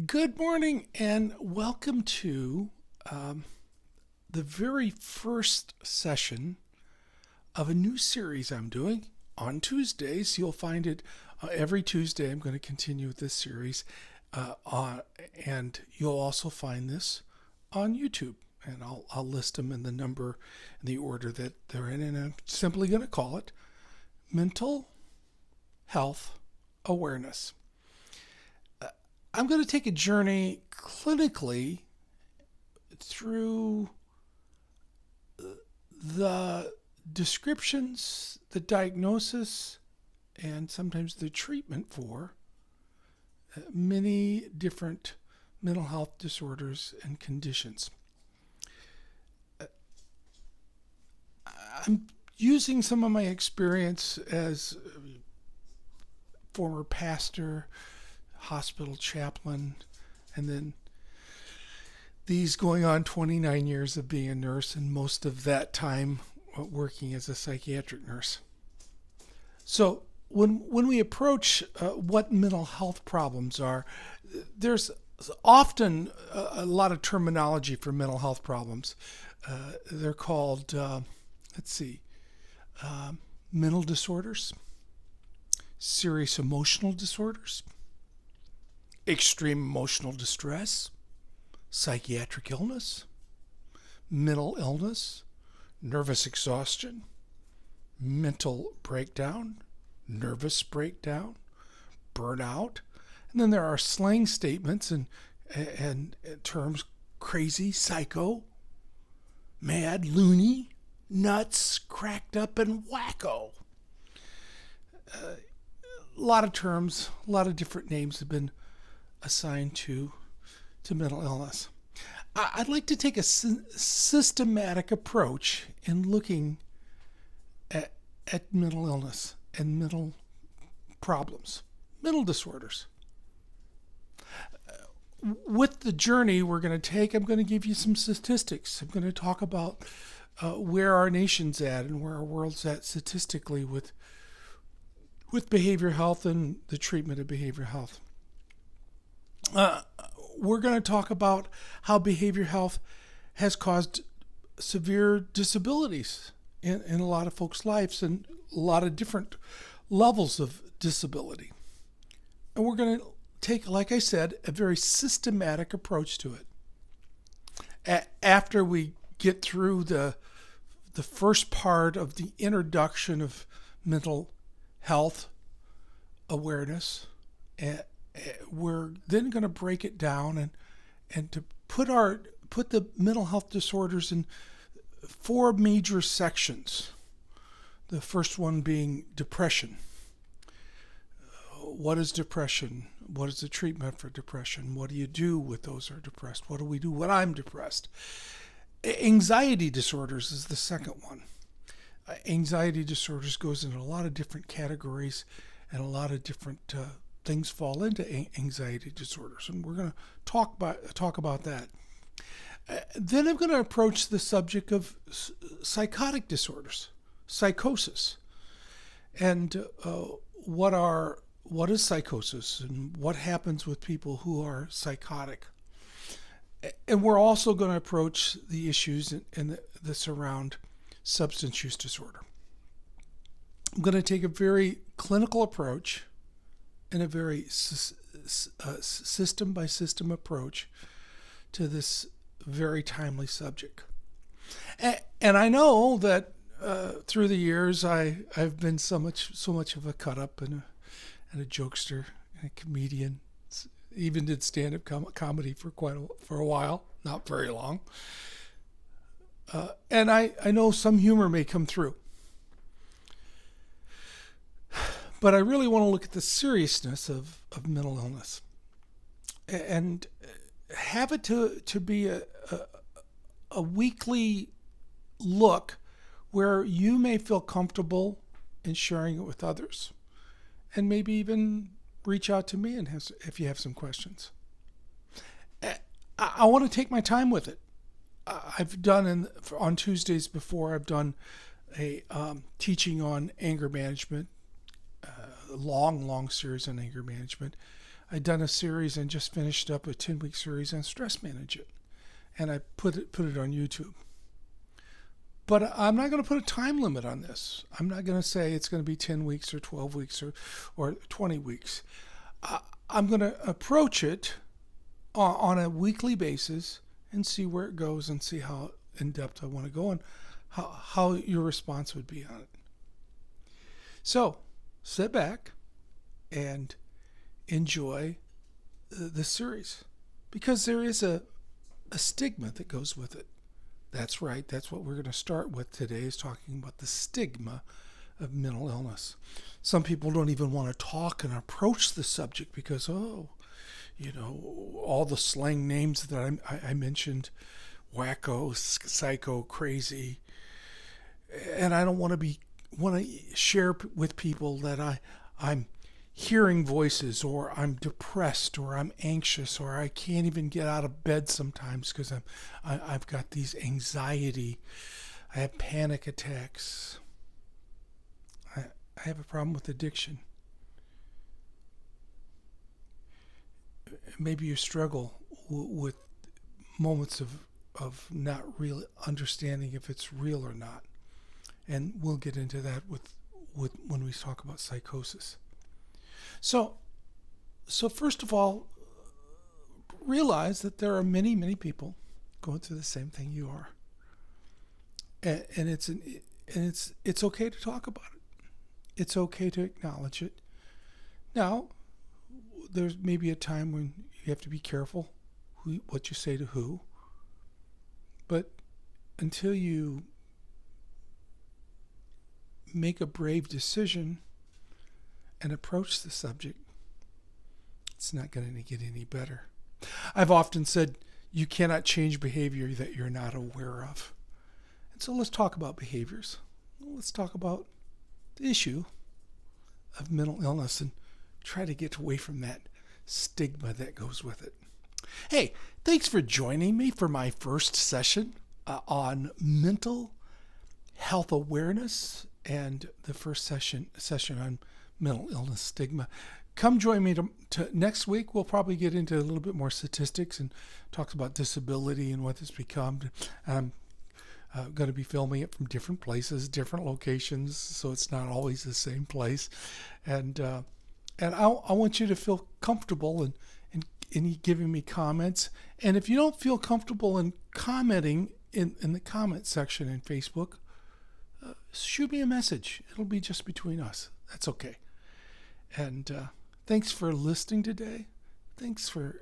Good morning and welcome to the very first session of a new series I'm doing on Tuesdays. You'll find it every Tuesday. I'm going to continue with this series, and you'll also find this on YouTube. And I'll list them in the number, in the order that they're in, and I'm simply going to call it Mental Health Awareness. I'm going to take a journey clinically through the descriptions, the diagnosis, and sometimes the treatment for many different mental health disorders and conditions. I'm using some of my experience as a former pastor, hospital chaplain, and then these going on 29 years of being a nurse, and most of that time working as a psychiatric nurse. So when we approach what mental health problems are, there's often a lot of terminology for mental health problems. They're called, mental disorders, serious emotional disorders, extreme emotional distress, psychiatric illness, mental illness, nervous exhaustion, mental breakdown, nervous breakdown, burnout. And then there are slang statements and terms: crazy, psycho, mad, loony, nuts, cracked up, and wacko. A lot of terms, a lot of different names have been assigned to mental illness. I'd like to take a systematic approach in looking at mental illness and mental problems, mental disorders. With the journey we're going to take, I'm going to give you some statistics. I'm going to talk about where our nation's at and where our world's at statistically with behavioral health and the treatment of behavioral health. We're going to talk about how behavioral health has caused severe disabilities in a lot of folks' lives and a lot of different levels of disability. And we're going to take, like I said, a very systematic approach to it. After we get through the first part of the introduction of mental health awareness, we're then going to break it down and to put the mental health disorders in four major sections. The first one being depression. What is depression? What is the treatment for depression? What do you do with those who are depressed? What do we do when I'm depressed? Anxiety disorders is the second one. Anxiety disorders goes into a lot of different categories, and a lot of different things fall into anxiety disorders, and we're going to talk about that. Then I'm going to approach the subject of psychotic disorders, psychosis, and what is psychosis and what happens with people who are psychotic. And we're also going to approach the issues that surround substance use disorder. I'm going to take a very clinical approach and a very system by system approach to this very timely subject. And I know that through the years I've been so much of a cut up and a jokester and a comedian. Even did stand-up comedy for a while, not very long. And I know some humor may come through. But I really want to look at the seriousness of mental illness and have it to be a weekly look where you may feel comfortable in sharing it with others, and maybe even reach out to me and if you have some questions. I want to take my time with it. I've done on Tuesdays before, I've done a teaching on anger management, a long series on anger management. I'd done a series and just finished up a 10-week series on stress management, and I put it on YouTube. But I'm not going to put a time limit on this. I'm not going to say it's going to be 10 weeks or 12 weeks or 20 weeks. I'm going to approach it on a weekly basis and see where it goes and see how in depth I want to go and how your response would be on it. So sit back and enjoy this series, because there is a stigma that goes with it. That's right. That's what we're going to start with today, is talking about the stigma of mental illness. Some people don't even want to talk and approach the subject because, all the slang names that I mentioned, wacko, psycho, crazy. And I don't want to share with people that I'm hearing voices, or I'm depressed, or I'm anxious, or I can't even get out of bed sometimes because I've got these anxiety. I have panic attacks. I have a problem with addiction. Maybe you struggle with moments of not really understanding if it's real or not. And we'll get into that with when we talk about psychosis. So first of all, realize that there are many, many people going through the same thing you are, and it's okay to talk about it. It's okay to acknowledge it. Now, there's maybe a time when you have to be careful what you say to who, but until you make a brave decision and approach the subject, it's not going to get any better. I've often said you cannot change behavior that you're not aware of. And so let's talk about behaviors. Let's talk about the issue of mental illness and try to get away from that stigma that goes with it. Hey, thanks for joining me for my first session on mental health awareness, and the first session on mental illness stigma. Come join me to next week. We'll probably get into a little bit more statistics and talks about disability and what it's become. I'm going to be filming it from different places, different locations, so it's not always the same place. And I want you to feel comfortable in giving me comments. And if you don't feel comfortable in commenting in the comment section in Facebook, shoot me a message. It'll be just between us. That's okay. And thanks for listening today. Thanks for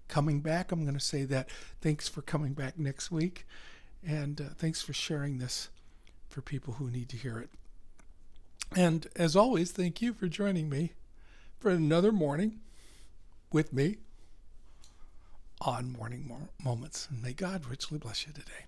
coming back. I'm going to say that. Thanks for coming back next week. And thanks for sharing this for people who need to hear it. And as always, thank you for joining me for another morning with me on Morning Moments. And may God richly bless you today.